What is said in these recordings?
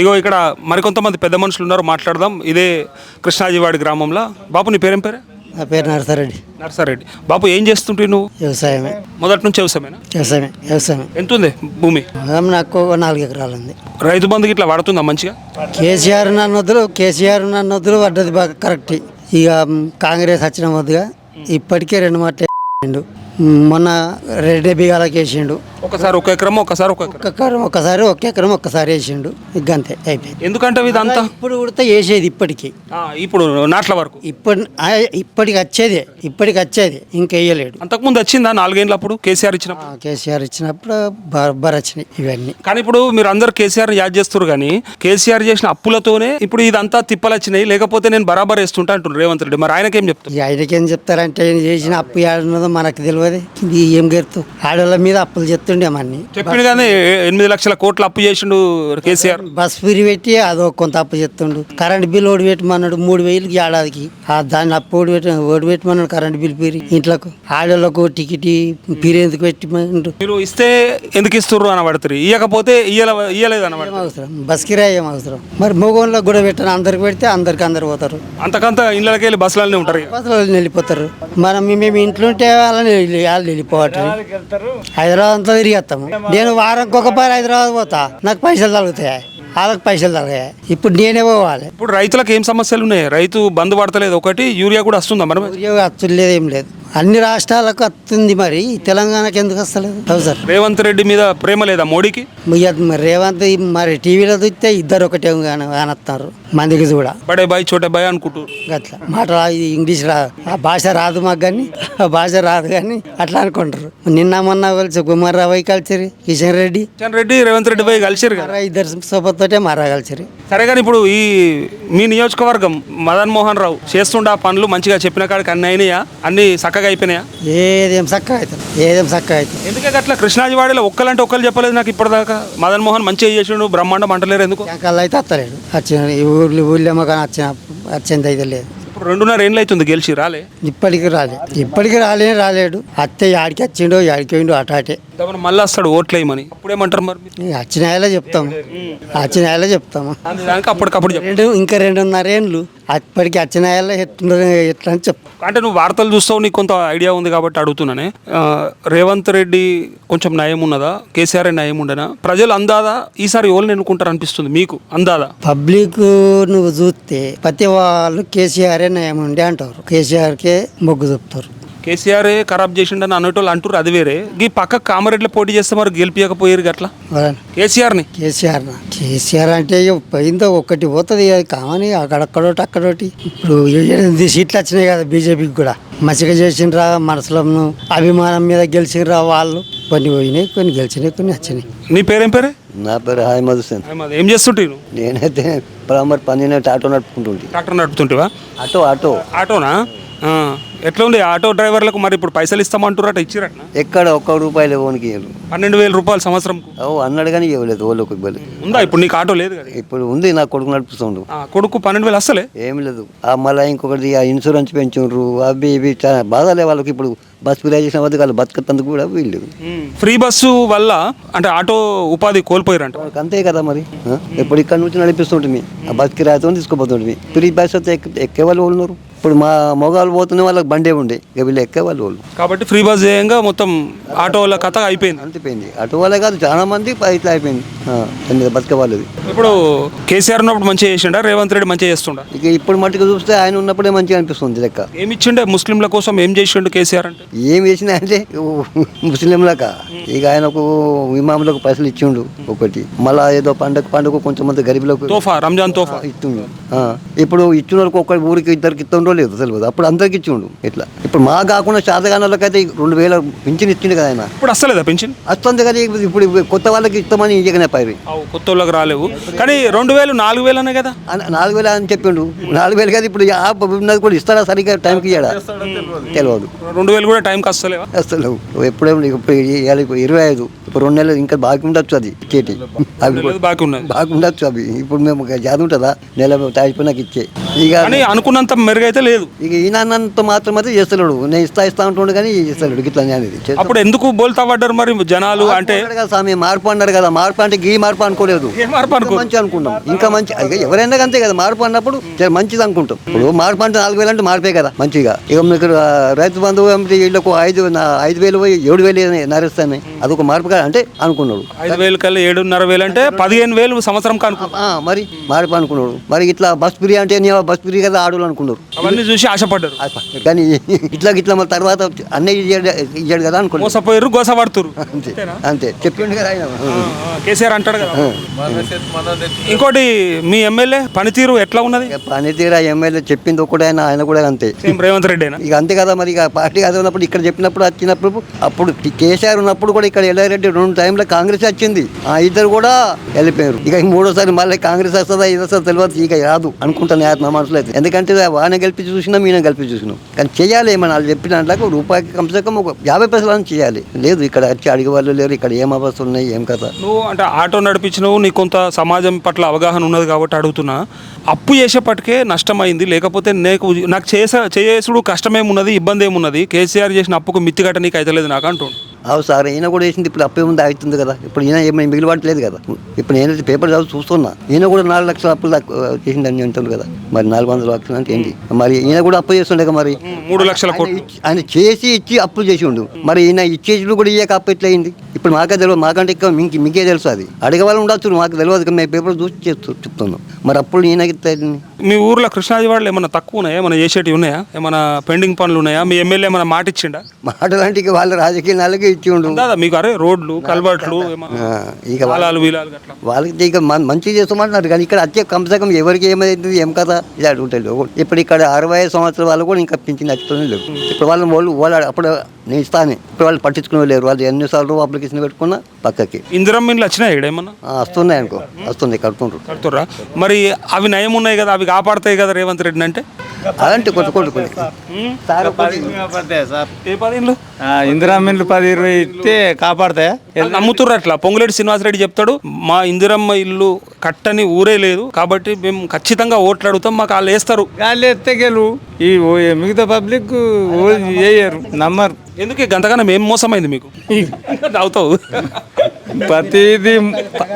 ఇగో ఇక్కడ మరికొంతమంది పెద్ద మనుషులు ఉన్నారు, మాట్లాడదాం. ఇదే కృష్ణాజివాడి గ్రామంలో. బాపు నీ పేరేం పేరే? నా పేరు నరసరెడ్డి. నర్సారెడ్డి. బాపు ఏం చేస్తుంటే నువ్వు? వ్యవసాయమే. మొదటి నుంచి వ్యవసాయమేనా? వ్యవసాయం. ఎంత ఉంది భూమి? నాకు 4 ఎకరాలు ఉంది. రైతు బంధుకి ఇట్లా పడుతుందా మంచిగా? కేసీఆర్ నన్ను వద్దులు పడ్డది బాగా కరెక్ట్. ఇక కాంగ్రెస్ వచ్చిన వద్దుగా ఇప్పటికే 2 మాటలు వేసిండు. మొన్న రెడ్డి బిగాలకి వేసిండు. ఒకసారి ఒక ఎకరం, ఒకసారి ఒక ఎకరం ఒక్కసారి వేసిండు. ఇక అంతే అయిపోయింది. ఎందుకంటే ఇదంతా ఇప్పుడు కూడా వేసేది ఇప్పటికి. ఇప్పుడు నాట్ల వరకు ఇప్పటికి వచ్చేది ఇంకా వేయలేడు. అంతకుముందు వచ్చిందా 4 ఏళ్ళ అప్పుడు కేసీఆర్ ఇచ్చినప్పుడు? కేసీఆర్ ఇచ్చినప్పుడు బరాబర్ వచ్చినాయి ఇవన్నీ. కానీ ఇప్పుడు మీరు అందరు కేసీఆర్ యాద్ చేస్తారు, కానీ కేసీఆర్ చేసిన అప్పులతోనే ఇప్పుడు ఇదంతా తిప్పలు వచ్చినాయి. లేకపోతే నేను బరాబర్ వేస్తుంటా అంటున్నారు రేవంత్ రెడ్డి. మరి ఆయనకేం చెప్తారు? ఆయనకేం చెప్తారంటే ఆయన చేసిన అప్పు ఏడున్నదో మనకు తెలియదు. ఇది ఏం గెలుతూ ఆడవాళ్ళ మీద అప్పులు చెప్తుండేమన్నీ. చెప్పిండు కానీ 8 లక్షల కోట్లు అప్పు చేసిండు కేసీఆర్. బస్ ఫీరి పెట్టి అదో కొంత అప్పు చెప్తుండు. కరెంట్ బిల్ ఓడి పెట్టమన్నాడు 3000 ఏడాదికి. దాన్ని అప్పు ఓడి పెట్టమన్నాడు కరెంట్ బిల్ పీరి. ఇంట్లోకి ఆడవాళ్ళకు టికెట్ పీరి ఎందుకు పెట్టమన్నాడు? మీరు ఇస్తే ఎందుకు ఇస్తుర్రు అని పడుతుంది, ఇవ్వకపోతే ఇయ్యలేదు అని అవసరం. బస్ కిరాయి ఏం అవసరం? మరి మోగోన్లో కూడా పెట్టాను, అందరికి పెడితే అందరు పోతారు. అంతకంత ఇళ్ళకి వెళ్ళి బస్సులన్నీ ఉంటారు, బస్సులో వెళ్ళిపోతారు. మేము ఇంట్లో ఉంటే వాళ్ళని వెళ్ళిపోవటం. హైదరాబాద్ అంతా తిరిగేస్తాము. నేను వారానికి ఒకసారి హైదరాబాద్ పోతా, నాకు పైసలు తగ్గుతాయి, వాళ్ళకి పైసలు తగ్గాయి. ఇప్పుడు నేనే పోవాలి. ఇప్పుడు రైతులకు ఏం సమస్యలు ఉన్నాయి? రైతు బంధు పడతలేదు ఒకటి, యూరియా కూడా వస్తుందా? మరి వస్తులేదు, ఏం లేదు. అన్ని రాష్ట్రాలకు వస్తుంది, మరి తెలంగాణకి ఎందుకు వస్తలేదు? సార్ రేవంత్ రెడ్డి మీద ప్రేమ లేదా మోడీకి? మరి రేవంత్ మరి టీవీలో చూస్తే ఇద్దరు ఒకటే కానొస్తారు మందికి కూడా. బడే బాయ్ చోటే బాయ్ అనుకుంటారు. అట్లా మాట ఇంగ్లీష్ ఆ భాష రాదు మాకు, కానీ ఆ భాష రాదు కానీ అట్లా అనుకుంటారు. నిన్న కలిసి కుమార్రావు కలిసిరి, కిషన్ రెడ్డి రేవంత్ రెడ్డి పోయి కలిసిరు కదా, ఇద్దరు సోపతోటే మారా కలిసిరి. సరే, కానీ ఇప్పుడు మీ నియోజకవర్గం మదన్ మోహన్ రావు చేస్తుండే ఆ పనులు మంచిగా చెప్పిన కాడికి అన్ని అయినాయా? అన్ని చక్కగా అయిపోయినాయా? ఏదేం చక్కగా అవుతుంది. ఎందుకే అట్లా కృష్ణాజివాడిలో ఒక్కలంటే ఒక్కరు చెప్పలేదు నాకు ఇప్పటిదాకా. మదన్ మోహన్ మంచిగా చేసిండు, బ్రహ్మాండం అంటలేరు ఎందుకు? అయితే వస్తలేడు. ఊళ్ళేమో కానీ వచ్చింది అయితే లేదు. ఇప్పుడు 2.5 ఏళ్ళు అవుతుంది గెలిచి రాలే. ఇప్పటికి రాలేడు. అత్తే యాడికి వచ్చిండో యాడికి పోయిండో అటాటే. మళ్ళీ వస్తాడు ఓట్లేయమని. అప్పుడేమంటారు మరి? వచ్చినాయలా చెప్తాము. దానికి అప్పటికప్పుడు ఇంకా 2.5 ఏళ్ళు అప్పటికి వచ్చినాయలా ఎట్లా అని చెప్తాం. అంటే నువ్వు వార్తలు చూస్తావు, నీకు కొంత ఐడియా ఉంది కాబట్టి అడుగుతున్నానే. రేవంత్ రెడ్డి కొంచెం నయం ఉన్నదా, కేసీఆర్ నయం ఉండనా? ప్రజలు అందాదా ఈసారి ఎవరిని ఎన్నుకుంటారు అనిపిస్తుంది మీకు? అందాదా పబ్లిక్ నువ్వు చూస్తే ప్రతి వాళ్ళు కేసీఆర్ నయం ఉండే అంటారు, కేసీఆర్కే మొగ్గు చూపుతారు. కేసీఆర్ ఖరాబ్ చేసిండని అనేటోళ్ళు అంటారు, అది వేరే. ఈ పక్క కామారెడ్డిలో పోటీ చేస్తే మరి గెలిపియకపోయారు గట్లా కేసీఆర్ అంటే పోయిందో ఒకటి పోతుంది కామని, అక్కడొకటి. ఇప్పుడు 8 సీట్లు వచ్చినాయి కదా బీజేపీకి కూడా. మంచిగా చేసిండ్రా, మనసులో అభిమానం మీద గెలిచిండ్రా వాళ్ళు. కొన్ని పోయినాయి, కొన్ని గెలిచినాయి, కొన్ని వచ్చినాయి. నీ పేరేం పేరే? నా పేరు అహ్మద్ హుసేన్. ఏం చేస్తుంటే? నేనైతే పని ఆటో నడుపుకుంటుంటే. ట్రాక్టర్ నడుపుతుంటేవా? ఆటోనా? ఎట్లా ఉంది ఆటో డ్రైవర్లకు? మరి ఇప్పుడు పైసలు ఇస్తామంటారట, ఇచ్చిరట? ఎక్కడ ₹1 ఓనికి 12,000 రూపాయలు సంవత్సరం అన్నాడు కానీ ఇవ్వలేదు. వాళ్ళకి ఉందా ఇప్పుడు? నీకు ఆటో లేదు కదా? ఇప్పుడు ఉంది, నా కొడుకు నడుపుతుండు. కొడుకు 12,000 అసలే ఏం లేదు. మళ్ళీ ఇంకొకటి ఇన్సూరెన్స్ పెంచుండ్రు, అవి ఇవి చాలా బాధలే వాళ్ళకి. ఇప్పుడు బస్ ఫ్రీ చేసిన వద్ద వాళ్ళు బతుకతందుకు కూడా వీళ్ళు. ఫ్రీ బస్సు వల్ల అంటే ఆటో ఉపాధి కోల్పోయారంట. అంతే కదా మరి. ఇప్పుడు ఇక్కడ నుంచి నడిపిస్తుంటుంది, ఆ బస్ కిరాయితో తీసుకుపోతుంటుంది. ఫ్రీ బస్ అయితే ఎక్కే వాళ్ళు ఉన్నారు. ఇప్పుడు మా మొగాళ్ళు పోతున్న వాళ్ళకి బండే ఉండే, ఇక వీళ్ళు ఎక్కే వాళ్ళు. కాబట్టి ఫ్రీ బస్ చేయంగా మొత్తం ఆటో వాళ్ళ కథ అయిపోయింది. అంతిపోయింది. ఆటో వాళ్ళే కాదు, చాలా మంది ఇట్లా అయిపోయింది బతికే వాళ్ళది. ఇప్పుడు కేసీఆర్ ఉన్నప్పుడు మంచిగా చేసిండా, రేవంత్ రెడ్డి మంచిగా చేస్తుండా? ఇక ఇప్పుడు మట్టుకు చూస్తే ఆయన ఉన్నప్పుడే మంచిగా అనిపిస్తుంది లెక్క. ఏమి ఇచ్చిండే ముస్లింల కోసం? ఏం చేసిండు కేసీఆర్ అంటే? ఏం చేసినా అంటే ముస్లింలక ఇక ఆయనకు ఇమాములకు పైసలు ఇచ్చిండు ఒకటి. మళ్ళా ఏదో పండుగ కొంచెం మంది గరీబులకు తోఫా, రంజాన్ తోఫా ఇస్తుండు. ఇప్పుడు ఇచ్చిన వాళ్ళకి ఒక ఊరికి ఇద్దరికి ఇస్తుండో లేదు తెలియదు. అప్పుడు అందరికి ఇచ్చిండు. ఇట్లా ఇప్పుడు మా కాకుండా శాతగానాలకు అయితే 2,000 పింఛన్ ఇచ్చిండు కదా ఆయన. ఇప్పుడు వస్తలేదా పింఛన్? వస్తుంది కదా. ఇప్పుడు కొత్త వాళ్ళకి ఇస్తామని ఇయ్యకనే పైరు. కొత్త వాళ్ళకి రాలేవు కానీ 2,000 4,000 అనే కదా. 4,000 అని చెప్పిండు. 4,000 కదా. ఇప్పుడు ఉన్నది కూడా ఇస్తాడా సరిగ్గా టైంకి ఇయ్యాడా తెలియదు. 2,000 కూడా టైంకి వస్తలేవు. ఎప్పుడేమో ఇప్పుడు 25, ఇప్పుడు 2 నెలలు ఇంకా బాకీ ఉండొచ్చు. అది ఇచ్చేటి అవి బాకీ ఉండొచ్చు. అవి ఇప్పుడు మేము జాది ఉంటుందా నెల తాగిపోయినాక ఇచ్చే. ఇక అనుకున్నంత మెరుగైతే లేదు. ఇక ఈయనంత మాత్రం అయితే చేస్తలేడు. నేను ఇస్తా ఉంటుండే కానీ చేస్తలేడు గిట్లా అనేది అప్పుడు ఎందుకు బోల్తా పడ్డారు మరి జనాలు? అంటే స్వామి మార్పు అన్నారు కదా, మార్పు అంటే గీ మార్పు అనుకోలేదు, ఏ మార్పు అనుకో మంచి అనుకున్నాం. ఇంకా మంచి ఇక ఎవరైనా అంతే కదా, మార్పు అన్నప్పుడు చాలా మంచిది అనుకుంటాం. ఇప్పుడు మార్పు అంటే 4,000 అంటే మార్పే కదా మంచిగా. ఇక మీకు రైతు బంధువు వీళ్ళకు 5,000 7,000 నరేస్తాను, అదొక మార్పు కదా అంటే అనుకున్నాడు. 5,000 కల్లా 7,500 అంటే 15,000 సంవత్సరం కనుక మరి మార్పు అనుకున్నాడు. మరి ఇట్లా బస్ ఫ్రీ అంటే బస్ ఫ్రీ కదా ఆడోళ్ళు అనుకున్నారు. అవన్నీ చూసి ఆశపడ్డారు. కానీ ఇట్లా మళ్ళీ తర్వాత అన్నయ్య ఇచ్చాడు కదా అనుకున్నాడు. మోసపోయారు, గోసపడుతురు. అంతే అంతే చెప్పిండు కదా ఆయన. కేసీఆర్ అంటాడు కదా. ఇంకోటి మీ ఎమ్మెల్యే పనితీరు ఎట్లా ఉన్నది? పనితీరా ఎమ్మెల్యే చెప్పింది ఒకటే, ఆయన కూడా అంతే. సేమ్ రేవంత్ రెడ్డి ఇక అంతే కదా. మరి ఇక పార్టీ అది ఉన్నప్పుడు ఇక్కడ చెప్పినప్పుడు వచ్చినప్పుడు అప్పుడు కేసీఆర్ ఉన్నప్పుడు కూడా ఇక్కడ ఎల్లారెడ్డి 2 టైంలో కాంగ్రెస్ వచ్చింది, ఆ ఇద్దరు కూడా వెళ్ళిపోయారు. ఇక 3ఓసారి మళ్ళీ కాంగ్రెస్ వస్తుందా ఇది వస్తుందా తెలియదు, ఇక రాదు అనుకుంటాను నా మనసులో అయితే. ఎందుకంటే ఆయన గెలిపి చూసినాం, ఈయన గెలిపి చూసినాం. కానీ చేయాలి ఏమన్నా వాళ్ళు చెప్పిన దాంట్లో రూపాయికి కమ్సే కమ్ ఒక 50 పైసలు చేయాలి. లేదు ఇక్కడ వచ్చి అడిగే వాళ్ళు లేరు, ఇక్కడ ఏం అవస్థలు ఉన్నాయి ఏం కదా. నువ్వు అంటే ఆటో నడిపించినవు, నీకు కొంత సమాజం పట్ల అవగాహన ఉన్నది కాబట్టి అడుగుతున్నా. అప్పు చేసేపటికే నష్టమైంది, లేకపోతే నాకు చేసుడు కష్టమేమున్నది, ఇబ్బంది ఏమున్నది? కేసీఆర్ చేసిన అప్పుకు మిత్తిగట్ట నీకు అయితే నాకు అంటుండు. అవు సార్, ఈయన కూడా వేసింది. ఇప్పుడు అప్పే ముందు అవుతుంది కదా. ఇప్పుడు ఈయన ఏమైనా మిగిలిపడలేదు కదా. ఇప్పుడు నేనైతే పేపర్ చదువు చూస్తున్నా, ఈయన కూడా 4 లక్షల అప్పులు చేసిందని అంటుంది కదా. మరి 400 లక్షలు అంటే ఏంటి? మరి ఈయన కూడా అప్పు చేస్తుండే కదా. మరి 3 లక్షల కోట్లు ఆయన చేసి ఇచ్చి అప్పులు చేసి ఉండు. మరి ఈయన ఇచ్చేసి కూడా ఇయ్యక అప్పు ఎట్లా అయింది? ఇప్పుడు మాకే తెలియదు, మాకంటే ఎక్కువ మీకే తెలుసు. అది అడిగే వాళ్ళు ఉండొచ్చు, మాకు తెలియదు. మేము పేపర్ చూసి చెప్తున్నాం. మరి అప్పుడు ఈయనకి మీ ఊర్లో కృష్ణాజివాడలో ఏమన్నా తక్కువ ఉన్నాయా, ఏమైనా చేసేటివి ఉన్నాయా, ఏమైనా పెండింగ్ పనులు ఉన్నాయా? మీ ఎమ్మెల్యే ఏమైనా మాట ఇచ్చిండా? మాటలాంటి వాళ్ళ రాజకీయ నాలుగే ఇచ్చి ఉండు దాదా మీకు. అరే రోడ్లు కల్వర్ట్లు ఇక వాళ్ళకి ఇక మంచిగా చేస్తామంటున్నారు. కానీ ఇక్కడ వచ్చే కంసకం ఎవరికి ఏమైతుంది ఏం కదా ఇది అడుగుతాడు. ఇప్పుడు ఇక్కడ 65 సంవత్సరాల వాళ్ళు కూడా ఇంకా పింఛన్ నచ్చుతూనే లేవు. ఇప్పుడు వాళ్ళు అప్పుడు నేను ఇస్తాను, ఇప్పుడు వాళ్ళు పట్టించుకునే లేరు. వాళ్ళు ఎన్నిసార్లు అప్లికేషన్ పెట్టుకున్నా పక్కకి. ఇందిరం ఇండ్లు వచ్చినాయి ఇక్కడ ఏమన్నా? వస్తున్నాయి అనుకో, వస్తుంది కడుతుర్రా. మరి అవి నయం ఉన్నాయి కదా, అవి కాపాడతాయి కదా రేవంత్ రెడ్డి అంటే? అలాంటి కొత్త ఇందిరమ్మ 10-20 ఇస్తే కాపాడతాయా? నమ్ముతుర్రు అట్లా. పొంగులేటి శ్రీనివాసరెడ్డి చెప్తాడు, మా ఇందిరమ్మ ఇల్లు కట్టని ఊరే లేదు కాబట్టి మేము ఖచ్చితంగా ఓట్లు అడుగుతాం, మాకు వాళ్ళు వేస్తారు. గాలి ఎత్తే గెలు ఈ మిగతా పబ్లిక్ వేయరు, నమ్మరు. ఎందుకు గంతగానే మేము మోసమైంది మీకు? అవుతావు ప్రతిదీ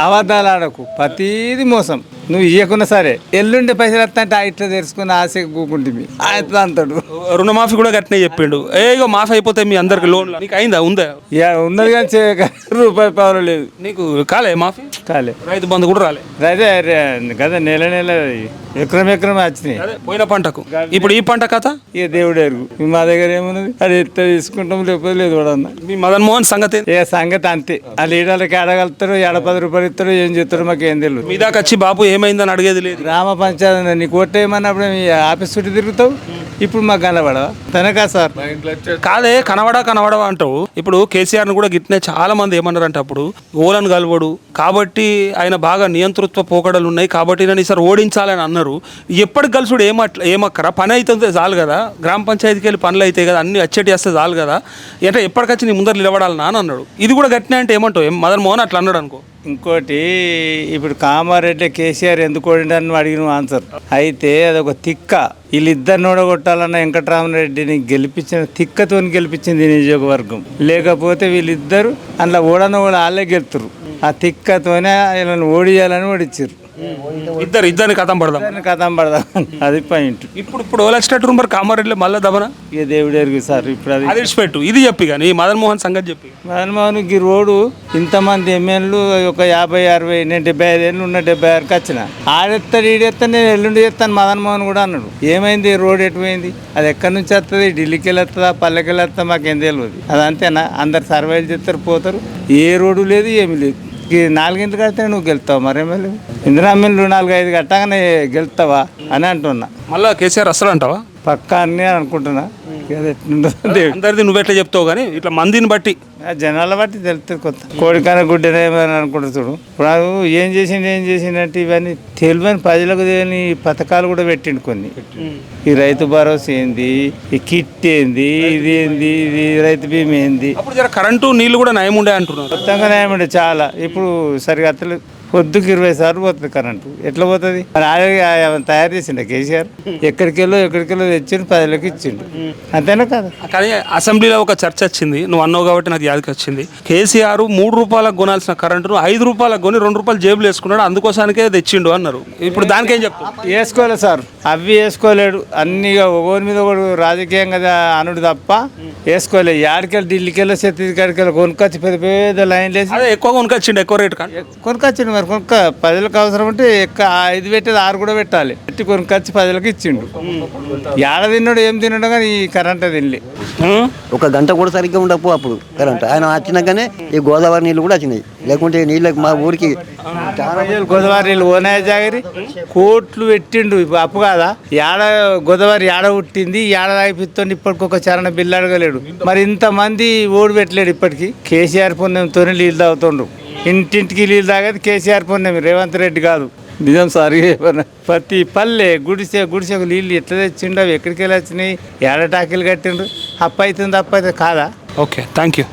అబద్ధాలు ఆడకు, ప్రతిదీ మోసం. నువ్వు ఇవ్వకున్నా సరే ఎల్లుండి పైసలు వస్తా అంటే ఇట్లా తెరుచుకుని ఆశ కూకుంటుంది ఆయన అంటాడు. రుణమాఫీ కూడా గట్టినే చెప్పిండు. ఇగో మాఫీ అయిపోతాయి మీ అందరికి లోన్లు. నీకు అయిందా? ఉందా? ఉన్నది కానీ రూపాయి పావులు లేదు. నీకు కాలే మాఫీ? కాలే. రైతు బంధు కూడా రాలే కదా. నెల ఎకరం వచ్చినాయి పోయిన పంటకు. ఇప్పుడు ఈ పంట కథ ఇక దేవుడు ఎరుగు. మా దగ్గర ఏమున్నది, అది ఎత్త తీసుకుంటాం, లేకపోతే లేదు కూడా అన్న. మీ మదన్ మోహన్ సంగతి సంగతి అంతే. ఆ లీడర్లకి ఆడగలుగుతారు, 10 రూపాయలు ఇస్తారు, ఏం చేస్తారు మాకు ఏం తెలియదు. మీ దాకా వచ్చి బాబు ఏమైందని అడిగేది లేదు. గ్రామ పంచాయతీ నీకు ఓట్టేయమన్నప్పుడు మీ ఆఫీస్ చుట్టూ తిరుగుతావు. ఇప్పుడు మాకు కనబడవా? తనకా సార్ కాదే, కనబడవా అంటావు. ఇప్పుడు కేసీఆర్ని కూడా గిట్నే చాలా మంది ఏమన్నారంటే అప్పుడు ఓలను కలవడు కాబట్టి ఆయన బాగా నియంతృత్వ పోకడలు ఉన్నాయి కాబట్టి నేను ఈసారి ఓడించాలని అన్నారు. ఎప్పటికి కలుసుడు ఏమక్కరా? పని అవుతుంది చాలు కదా, గ్రామ పంచాయతీకి వెళ్ళి పనులు అవుతాయి కదా, అన్ని అచ్చటి వస్తే చాలు కదా, అంటే ఎప్పటికొచ్చి నీ ముందర నిలబడాలని అని అన్నాడు. ఇది కూడా గట్టిన అంటే ఏమంటావు? మదన్ మోహన్ అట్లా అన్నాడు అనుకో. ఇంకోటి, ఇప్పుడు కామారెడ్డి కేసీఆర్ ఎందుకు ఓడిండని అడిగిన ఆన్సర్ అయితే అదొక తిక్క. వీళ్ళిద్దరిని ఓడగొట్టాలన్న వెంకటరామరెడ్డిని గెలిపించిన తిక్కతో గెలిపించింది నియోజకవర్గం. లేకపోతే వీళ్ళిద్దరు అందులో ఓడన కూడా వాళ్ళే గెలుతురు. ఆ తిక్కతోనే వీళ్ళని ఓడియాలని ఓడిచ్చారు. ఇద్దరిని కథం పడదాం. అది పాయింట్. ఇప్పుడు ఓలెక్స్టేట్ మరి కామారెడ్డిలో మళ్ళీ దబన ఇక దేవుడు ఎరుగు సార్. ఇప్పుడు అది పెట్టు. ఇది చెప్పి కానీ మదన్ మోహన్ సంగతి చెప్పి. మదన్ మోహన్ ఈ రోడ్డు ఇంతమంది ఎమ్మెల్యేలు ఒక 50-60, నేను 75 ఏళ్ళు ఉన్న 76కి వచ్చిన ఆడెత్తాడు ఈడెత్తాను, నేను ఎల్లుండి చేస్తాను మదన్ మోహన్ కూడా అన్నాడు. ఏమైంది రోడ్ ఎటుపోయింది? అది ఎక్కడి నుంచి వస్తుంది? ఢిల్లీకి వెళ్ళొస్తుందా, పల్లెకి వెళ్ళొస్తుందా, మాకేం తెలియదు. అది అంతేనా? అందరు సర్వైలు చేస్తారు, పోతారు. ఏ రోడ్డు లేదు, ఏమి లేదు. 4 గంటలు కడితే నువ్వు గెలుస్తావు. మరేమో ఇందిరామిల్లు 4-5 కట్టగానే గెలుస్తావా అని అంటున్నా. మళ్ళీ కేసీఆర్ వస్తాడు అంటావా? పక్కా అని అనుకుంటున్నా. అందరిది నువ్వు ఎట్లా చెప్తావు కానీ ఇట్లా మందిని బట్టి జనాల బట్టి తెలుస్తుంది. కొత్త కోడికన గుడ్డనేమని అనుకుంటారు చూడు. ఇప్పుడు ఏం చేసిండంటే ఇవన్నీ తెలివని ప్రజలకు తెలియని పథకాలు కూడా పెట్టిండు కొన్ని. ఈ రైతు భరోసా ఏంది, ఈ కిట్ ఏంది, ఇది ఏంది, ఇది రైతు బీమా ఏంది. అప్పుడు కరెంటు నీళ్లు కూడా నయం ఉండే అంటున్నారు. మొత్తంగా నయం ఉండే చాలా. ఇప్పుడు సరిగా అత్తలేదు. పొద్దుకు 20 సార్లు పోతుంది కరెంటు. ఎట్లా పోతుంది? మరి ఆయన తయారు చేసిండు కేసీఆర్. ఎక్కడికెళ్ళో తెచ్చిండు, ప్రజలకు ఇచ్చిండు. అంతేనా కదా? కానీ అసెంబ్లీలో ఒక చర్చ వచ్చింది, నువ్వు అన్నావు కాబట్టి నాకు యాదకి వచ్చింది. కేసీఆర్ 3 రూపాయలకు కొనాల్సిన కరెంటును 5 రూపాయలకు కొని 2 రూపాయలు జేబులు వేసుకున్నాడు, అందుకోసానికే తెచ్చిండు అన్నారు. ఇప్పుడు దానికేం చెప్తావు? వేసుకోలేదు సార్, అవి వేసుకోలేడు. అన్ని ఒకరి మీద ఒకడు రాజకీయంగా అనుడు తప్ప వేసుకోలేదు. యాడికెళ్ళి ఢిల్లీకెళ్ళి ఛత్తీస్గఢ్కెళ్ళి కొనుక్కొచ్చి పెద్ద పెద్ద లైన్లు వేసి అదే ఎక్కువ కొనుకొచ్చిండు, ఎక్కువ రేటు కానీ. కొనుక్కొచ్చిండు. మరి ప్రజలకు అవసరం ఉంటే 5 పెట్టేది 6 కూడా పెట్టాలి. పెట్టి కొనుక్కొచ్చి ప్రజలకు ఇచ్చిండు. ఏడ తిన్నాడు, ఏం తిన్నాడు కానీ ఈ కరెంట్ తినలే. ఒక గంట కూడా సరిగ్గా ఉండకపో అప్పుడు కరెంట్. ఆయన వచ్చినాకనే ఈ గోదావరి నీళ్ళు కూడా వచ్చినాయి, లేకుంటే నీళ్ళకి మా ఊరికి గోదావరి నీళ్ళు ఓనాయ జాగిరి కోట్లు పెట్టిండు. అప్పు కాదా? గోదావరి ఏడ పుట్టింది, ఏడ తాగిపిస్తుంది. ఇప్పటికి ఒక చరణ బిల్లు అడగలేడు. మరి ఇంతమంది ఓడి పెట్టలేడు. ఇప్పటికి కేసీఆర్ పుణ్యంతోనే నీళ్ళు తాగుతుండ్రు. ఇంటింటికి నీళ్ళు తాగేది కేసీఆర్ పుణ్యం, రేవంత్ రెడ్డి కాదు. నిజం సార్. ప్రతి పల్లె గుడిసెకు నీళ్ళు ఎట్లా తెచ్చిండు, అవి ఎక్కడికి వెళ్ళి వచ్చినాయి, ఏడ టాకీలు కట్టిండ్రు. అప్పు అవుతుంది కాదా? Okay, thank you.